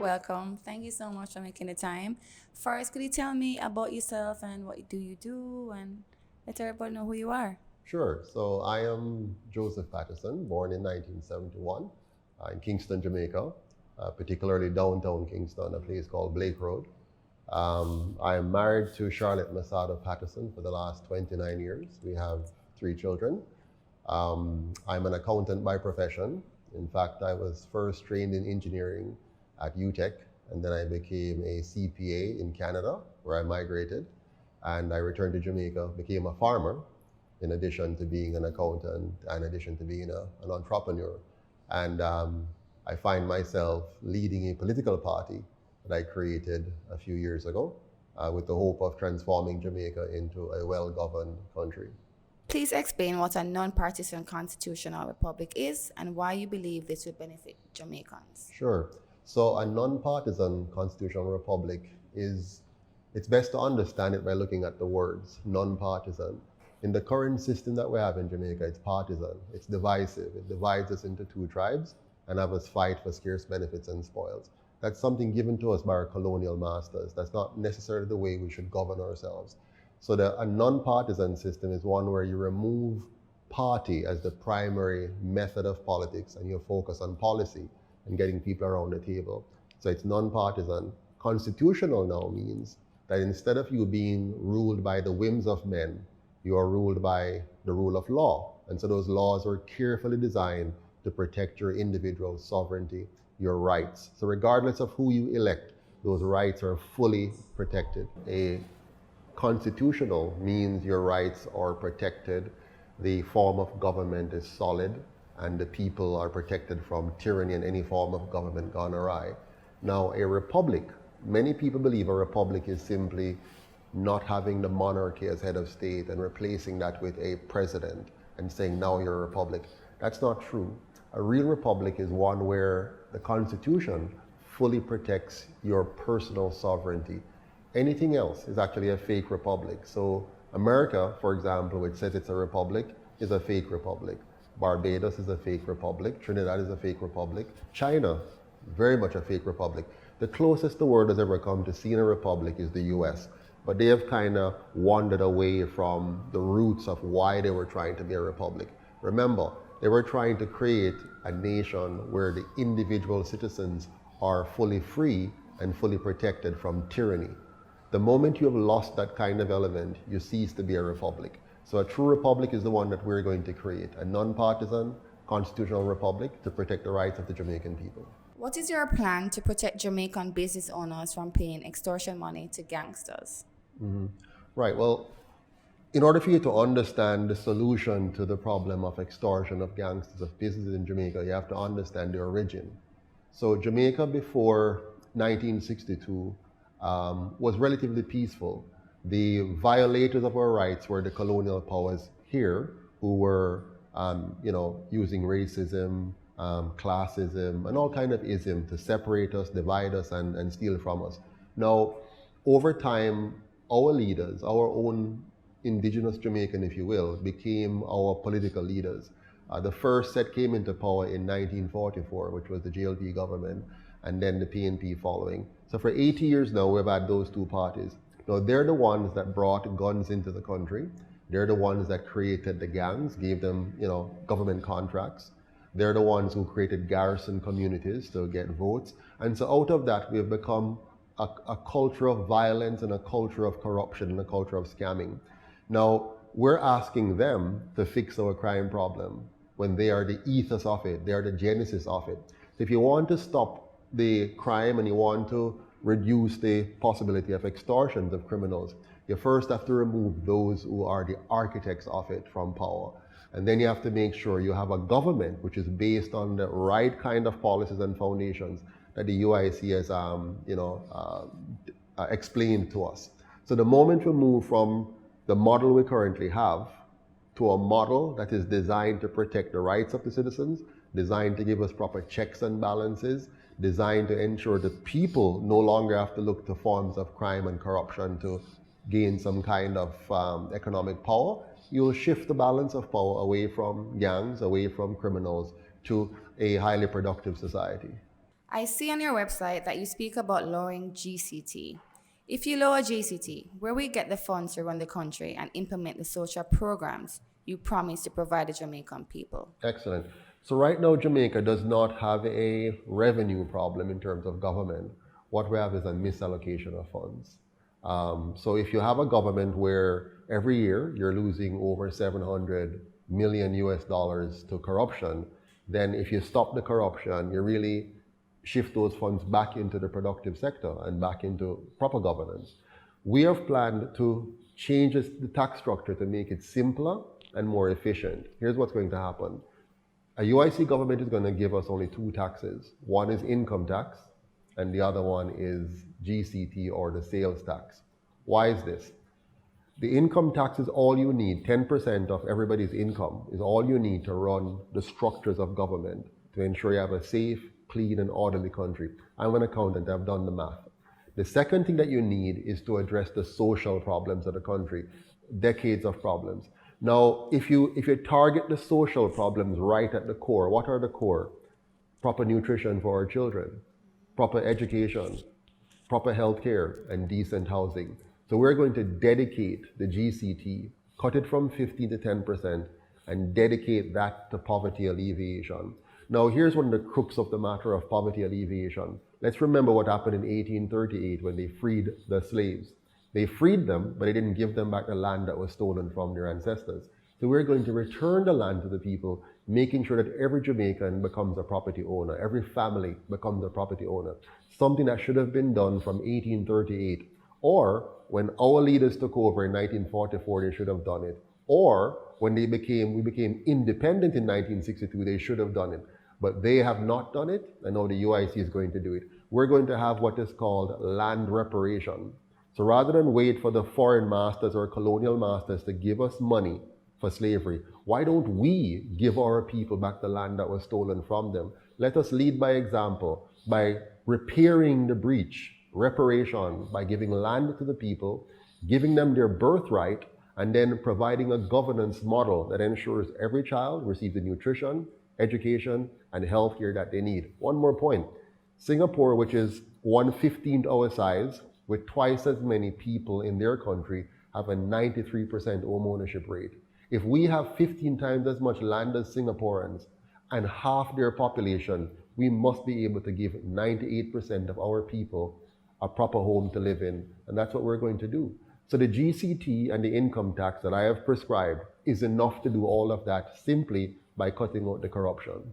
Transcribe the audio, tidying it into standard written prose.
Welcome. Thank you so much for making the time. First, could you tell me about yourself and what do you do and let everybody know who you are? Sure. So I am Joseph Patterson, born in 1971 in Kingston, Jamaica, particularly downtown Kingston, a place called Blake Road. I am married to Charlotte Masada Patterson for the last 29 years. We have 3 children. I'm an accountant by profession. In fact, I was first trained in engineering at UTech, and then I became a CPA in Canada, where I migrated. And I returned to Jamaica, became a farmer, in addition to being an accountant, in addition to being an entrepreneur. And I find myself leading a political party that I created a few years ago with the hope of transforming Jamaica into a well-governed country. Please explain what a non-partisan constitutional republic is and why you believe this will benefit Jamaicans. Sure. So a non-partisan constitutional republic it's best to understand it by looking at the words, non-partisan. In the current system that we have in Jamaica, it's partisan, it's divisive. It divides us into 2 tribes and have us fight for scarce benefits and spoils. That's something given to us by our colonial masters. That's not necessarily the way we should govern ourselves. So a non-partisan system is one where you remove party as the primary method of politics and you focus on policy and getting people around the table. So it's non-partisan. Constitutional now means that instead of you being ruled by the whims of men, you are ruled by the rule of law. And so those laws are carefully designed to protect your individual sovereignty, your rights. So regardless of who you elect, those rights are fully protected. A constitutional means your rights are protected, the form of government is solid, and the people are protected from tyranny and any form of government gone awry. Now, a republic, many people believe a republic is simply not having the monarchy as head of state and replacing that with a president and saying, now you're a republic. That's not true. A real republic is one where the Constitution fully protects your personal sovereignty. Anything else is actually a fake republic. So America, for example, which says it's a republic, is a fake republic. Barbados is a fake republic. Trinidad is a fake republic. China, very much a fake republic. The closest the world has ever come to seeing a republic is the US. But they have kind of wandered away from the roots of why they were trying to be a republic. Remember, they were trying to create a nation where the individual citizens are fully free and fully protected from tyranny. The moment you have lost that kind of element, you cease to be a republic. So a true republic is the one that we're going to create, a non-partisan constitutional republic to protect the rights of the Jamaican people. What is your plan to protect Jamaican business owners from paying extortion money to gangsters? Right, well, in order for you to understand the solution to the problem of extortion of gangsters, of businesses in Jamaica, you have to understand the origin. So Jamaica before 1962 was relatively peaceful. The violators of our rights were the colonial powers here who were, using racism, classism, and all kind of ism to separate us, divide us, and steal from us. Now, over time, our leaders, our own indigenous Jamaican, if you will, became our political leaders. The first set came into power in 1944, which was the JLP government, and then the PNP following. So for 80 years now, we've had those 2 parties. Now, they're the ones that brought guns into the country. They're the ones that created the gangs, gave them, government contracts. They're the ones who created garrison communities to get votes. And so out of that, we've become a culture of violence and a culture of corruption and a culture of scamming. Now, we're asking them to fix our crime problem when they are the ethos of it. They are the genesis of it. So if you want to stop the crime and you want to reduce the possibility of extortions of criminals, you first have to remove those who are the architects of it from power. And then you have to make sure you have a government which is based on the right kind of policies and foundations that the UIC has explained to us. So the moment we move from the model we currently have to a model that is designed to protect the rights of the citizens, designed to give us proper checks and balances, designed to ensure that people no longer have to look to forms of crime and corruption to gain some kind of economic power, you'll shift the balance of power away from gangs, away from criminals, to a highly productive society. I see on your website that you speak about lowering GCT. If you lower GCT, where we get the funds to run the country and implement the social programs you promise to provide the Jamaican people? Excellent. So right now, Jamaica does not have a revenue problem in terms of government. What we have is a misallocation of funds. So if you have a government where every year you're losing over 700 million US dollars to corruption, then if you stop the corruption, you really shift those funds back into the productive sector and back into proper governance. We have planned to change the tax structure to make it simpler and more efficient. Here's what's going to happen. A UIC government is going to give us only two taxes. One is income tax, and the other one is GCT, or the sales tax. Why is this? The income tax is all you need. 10% of everybody's income is all you need to run the structures of government, to ensure you have a safe, clean, and orderly country. I'm an accountant, I've done the math. The second thing that you need is to address the social problems of the country, decades of problems. Now, if you target the social problems right at the core, what are the core? Proper nutrition for our children, proper education, proper health care, and decent housing. So we're going to dedicate the GCT, cut it from 15 to 10%, and dedicate that to poverty alleviation. Now, here's one of the crux of the matter of poverty alleviation. Let's remember what happened in 1838 when they freed the slaves. They freed them, but they didn't give them back the land that was stolen from their ancestors. So we're going to return the land to the people, making sure that every Jamaican becomes a property owner, every family becomes a property owner. Something that should have been done from 1838, or when our leaders took over in 1944, they should have done it. Or when we became independent in 1962, they should have done it. But they have not done it, and now the UIC is going to do it. We're going to have what is called land reparation. So rather than wait for the foreign masters or colonial masters to give us money for slavery, why don't we give our people back the land that was stolen from them? Let us lead by example by repairing the breach, reparation, by giving land to the people, giving them their birthright, and then providing a governance model that ensures every child receives the nutrition, education, and health care that they need. One more point. Singapore, which is 1/15th our size, with twice as many people in their country, have a 93% home ownership rate. If we have 15 times as much land as Singaporeans and half their population, we must be able to give 98% of our people a proper home to live in. And that's what we're going to do. So the GCT and the income tax that I have prescribed is enough to do all of that simply by cutting out the corruption.